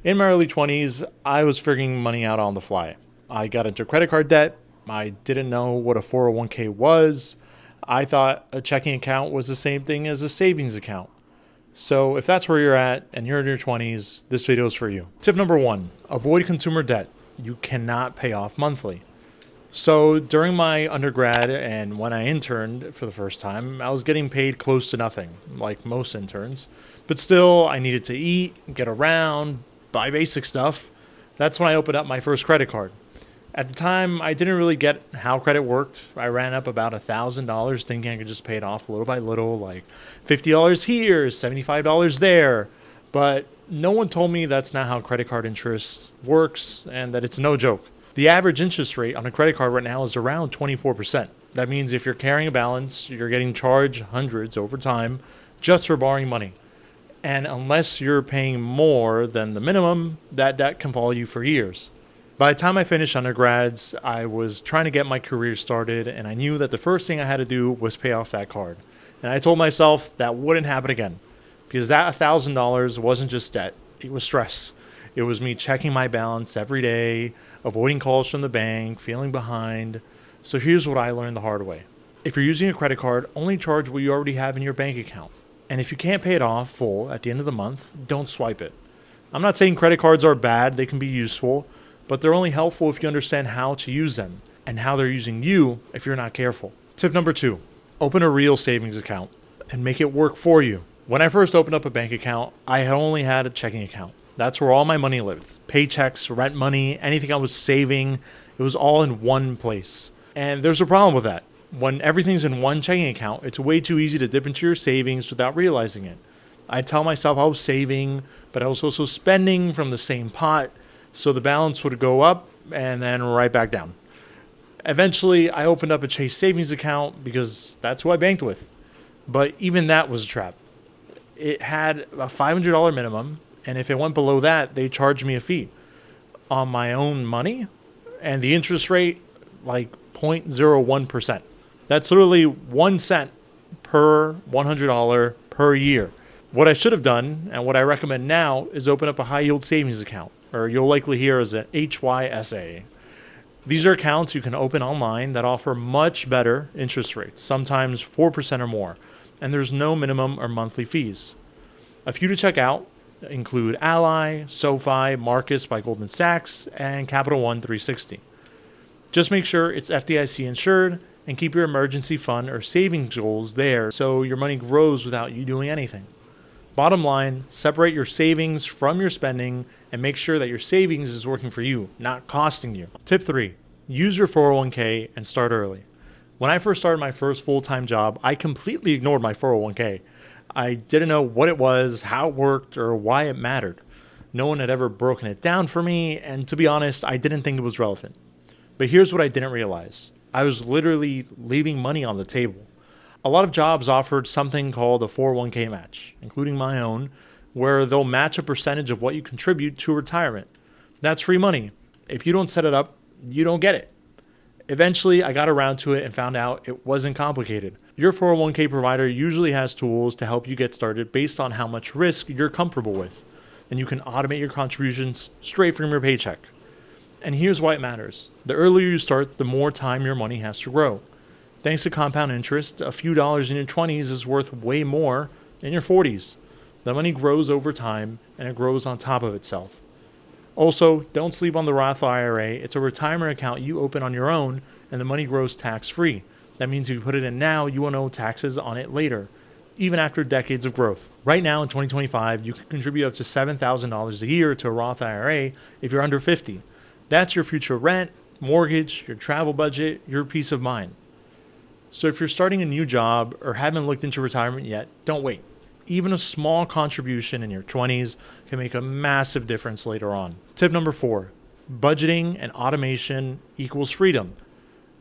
In my early 20s, I was figuring money out on the fly. I got into credit card debt. I didn't know what a 401k was. I thought a checking account was the same thing as a savings account. So, if that's where you're at and you're in your 20s, this video is for you. Tip number one, avoid consumer debt. You cannot pay off monthly. So, during my undergrad and when I interned for the first time, I was getting paid close to nothing, like most interns. But still, I needed to eat, get around, buy basic stuff. That's when I opened up my first credit card. At the time, I didn't really get how credit worked. I ran up about $1,000 thinking I could just pay it off little by little, like $50 here, $75 there. But no one told me that's not how credit card interest works and that it's no joke. The average interest rate on a credit card right now is around 24%. That means if you're carrying a balance, you're getting charged hundreds over time just for borrowing money. And unless you're paying more than the minimum, that debt can follow you for years. By the time I finished undergrads, I was trying to get my career started, and I knew that the first thing I had to do was pay off that card. And I told myself that wouldn't happen again, because that $1,000 wasn't just debt, it was stress. It was me checking my balance every day, avoiding calls from the bank, feeling behind. So here's what I learned the hard way. If you're using a credit card, only charge what you already have in your bank account. And if you can't pay it off full at the end of the month, don't swipe it. I'm not saying credit cards are bad, they can be useful, but they're only helpful if you understand how to use them and how they're using you if you're not careful. Tip number two, open a real savings account and make it work for you. When I first opened up a bank account, I had only had a checking account. That's where all my money lived. Paychecks, rent money, anything I was saving, it was all in one place. And there's a problem with that. When everything's in one checking account, it's way too easy to dip into your savings without realizing it. I tell myself I was saving, but I was also spending from the same pot. So the balance would go up and then right back down. Eventually, I opened up a Chase savings account because that's who I banked with. But even that was a trap. It had a $500 minimum, and if it went below that, they charged me a fee on my own money, and the interest rate, like 0.01%. That's literally 1 cent per $100 per year. What I should have done, and what I recommend now, is open up a high yield savings account, or you'll likely hear as an HYSA. These are accounts you can open online that offer much better interest rates, sometimes 4% or more, and there's no minimum or monthly fees. A few to check out include Ally, SoFi, Marcus by Goldman Sachs, and Capital One 360. Just make sure it's FDIC insured and keep your emergency fund or savings goals there so your money grows without you doing anything. Bottom line, separate your savings from your spending and make sure that your savings is working for you, not costing you. Tip 3, use your 401k and start early. When I first started my first full-time job, I completely ignored my 401k. I didn't know what it was, how it worked, or why it mattered. No one had ever broken it down for me, and to be honest, I didn't think it was relevant. But here's what I didn't realize. I was literally leaving money on the table. A lot of jobs offered something called a 401k match, including my own, where they'll match a percentage of what you contribute to retirement. That's free money. If you don't set it up, you don't get it. Eventually, I got around to it and found out it wasn't complicated. Your 401k provider usually has tools to help you get started based on how much risk you're comfortable with, and you can automate your contributions straight from your paycheck. And here's why it matters. The earlier you start, the more time your money has to grow. Thanks to compound interest, a few dollars in your 20s is worth way more in your 40s. The money grows over time, and it grows on top of itself. Also, don't sleep on the Roth IRA. It's a retirement account you open on your own, and the money grows tax-free. That means if you put it in now, you won't owe taxes on it later, even after decades of growth. Right now in 2025, you can contribute up to $7,000 a year to a Roth IRA if you're under 50. That's your future rent, mortgage, your travel budget, your peace of mind. So if you're starting a new job or haven't looked into retirement yet, don't wait. Even a small contribution in your 20s can make a massive difference later on. Tip number 4, budgeting and automation equals freedom.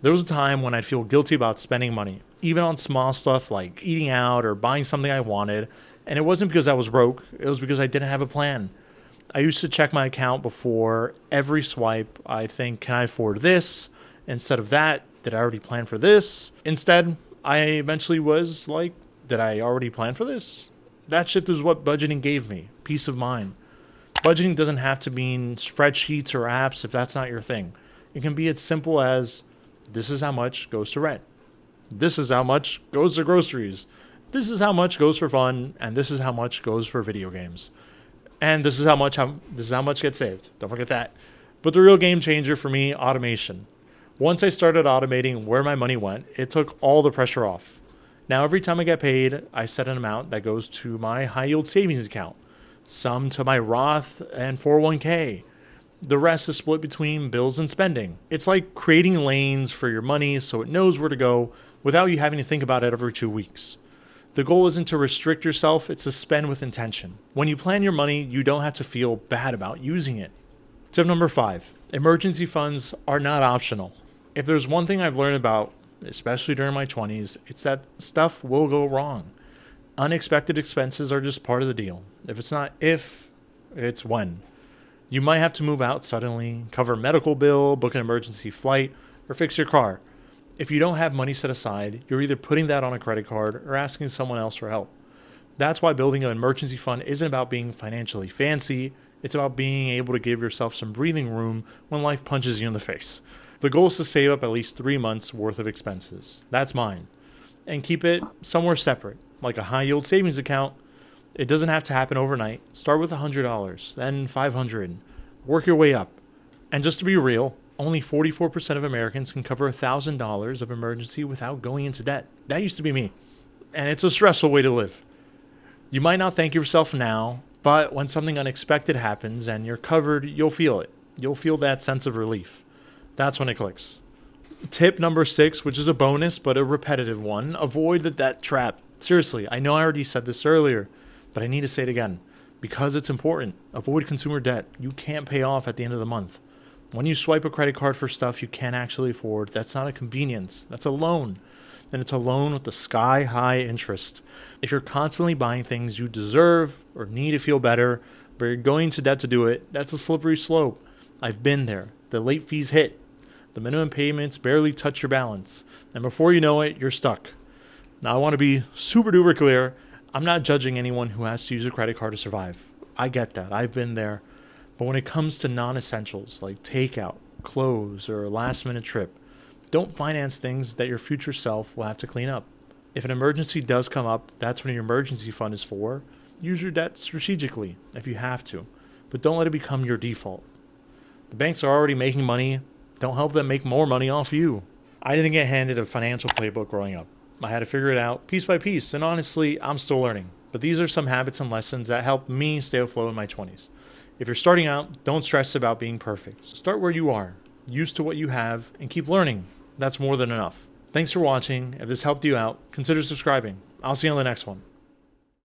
There was a time when I'd feel guilty about spending money, even on small stuff like eating out or buying something I wanted. And it wasn't because I was broke, it was because I didn't have a plan. I used to check my account before every swipe. I'd think, can I afford this? Instead of that, did I already plan for this? Instead, I eventually was like, did I already plan for this? That shift is what budgeting gave me, peace of mind. Budgeting doesn't have to mean spreadsheets or apps if that's not your thing. It can be as simple as this is how much goes to rent. This is how much goes to groceries. This is how much goes for fun, and this is how much goes for video games. And this is how much gets saved. Don't forget that. But the real game changer for me, automation. Once I started automating where my money went, it took all the pressure off. Now every time I get paid, I set an amount that goes to my high yield savings account, some to my Roth and 401k. The rest is split between bills and spending. It's like creating lanes for your money so it knows where to go without you having to think about it every 2 weeks. The goal isn't to restrict yourself, it's to spend with intention. When you plan your money, you don't have to feel bad about using it. Tip number 5, emergency funds are not optional. If there's one thing I've learned about, especially during my 20s, it's that stuff will go wrong. Unexpected expenses are just part of the deal. If it's not if, it's when. You might have to move out suddenly, cover a medical bill, book an emergency flight, or fix your car. If you don't have money set aside, you're either putting that on a credit card or asking someone else for help. That's why building an emergency fund isn't about being financially fancy. It's about being able to give yourself some breathing room when life punches you in the face. The goal is to save up at least 3 months worth of expenses. That's mine. And keep it somewhere separate, like a high yield savings account. It doesn't have to happen overnight. Start with $100, then $500. Work your way up. And just to be real, only 44% of Americans can cover $1,000 of emergency without going into debt. That used to be me. And it's a stressful way to live. You might not thank yourself now, but when something unexpected happens and you're covered, you'll feel it. You'll feel that sense of relief. That's when it clicks. Tip number 6, which is a bonus, but a repetitive one, avoid the debt trap. Seriously, I know I already said this earlier, but I need to say it again. Because it's important. Avoid consumer debt. You can't pay off at the end of the month. When you swipe a credit card for stuff you can't actually afford, that's not a convenience. That's a loan. And it's a loan with the sky-high interest. If you're constantly buying things you deserve or need to feel better, but you're going to debt to do it, that's a slippery slope. I've been there. The late fees hit. The minimum payments barely touch your balance. And before you know it, you're stuck. Now, I want to be super duper clear. I'm not judging anyone who has to use a credit card to survive. I get that. I've been there. But when it comes to non-essentials like takeout, clothes, or a last-minute trip, don't finance things that your future self will have to clean up. If an emergency does come up, that's what your emergency fund is for. Use your debt strategically if you have to, but don't let it become your default. The banks are already making money. Don't help them make more money off you. I didn't get handed a financial playbook growing up. I had to figure it out piece by piece, and honestly, I'm still learning. But these are some habits and lessons that helped me stay afloat in my 20s. If you're starting out, don't stress about being perfect. Start where you are, used to what you have, and keep learning. That's more than enough. Thanks for watching. If this helped you out, consider subscribing. I'll see you on the next one.